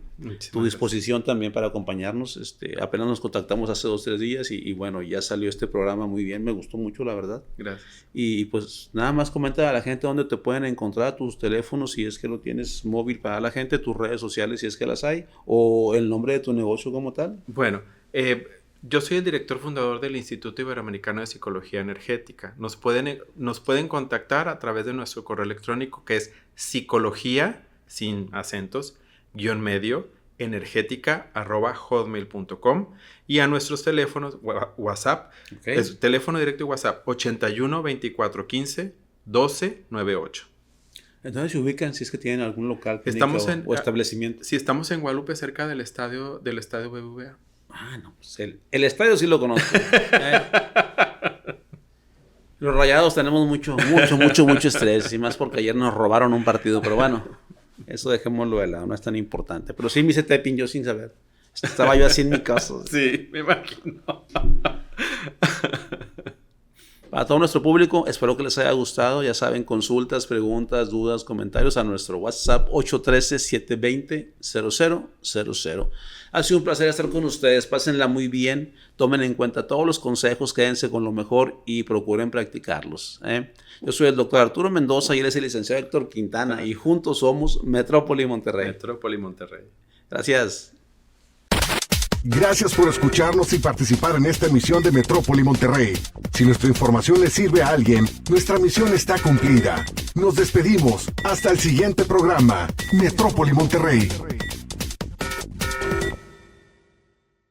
Tu disposición también para acompañarnos. Apenas nos contactamos hace 2 o 3 días y bueno, ya salió este programa muy bien, me gustó mucho la verdad. Gracias. Y pues nada más comenta a la gente dónde te pueden encontrar, tus teléfonos si es que lo tienes móvil para la gente, tus redes sociales si es que las hay, o el nombre de tu negocio como tal. Bueno, yo soy el director fundador del Instituto Iberoamericano de Psicología Energética. Nos pueden contactar a través de nuestro correo electrónico que es psicología, sin acentos, _, energética@hotmail.com, y a nuestros teléfonos WhatsApp, es teléfono directo y WhatsApp 81 24 15 12 98. Entonces se ubican si es que tienen algún local o establecimiento. Sí, estamos en Guadalupe, cerca del estadio BBVA. No, pues el estadio sí lo conozco. Los Rayados tenemos mucho estrés, y más porque ayer nos robaron un partido, pero bueno, eso dejémoslo de lado, no es tan importante. Pero sí me hice tapping yo sin saber. Estaba yo así en mi casa. Sí, me imagino. Para todo nuestro público, espero que les haya gustado. Ya saben, consultas, preguntas, dudas, comentarios a nuestro WhatsApp 813-720-0000. Ha sido un placer estar con ustedes. Pásenla muy bien. Tomen en cuenta todos los consejos, quédense con lo mejor y procuren practicarlos. Yo soy el doctor Arturo Mendoza y él es el licenciado Héctor Quintana y juntos somos Metrópoli Monterrey. Metrópoli Monterrey. Gracias. Gracias por escucharnos y participar en esta emisión de Metrópoli Monterrey. Si nuestra información le sirve a alguien, nuestra misión está cumplida. Nos despedimos. Hasta el siguiente programa. Metrópoli Monterrey.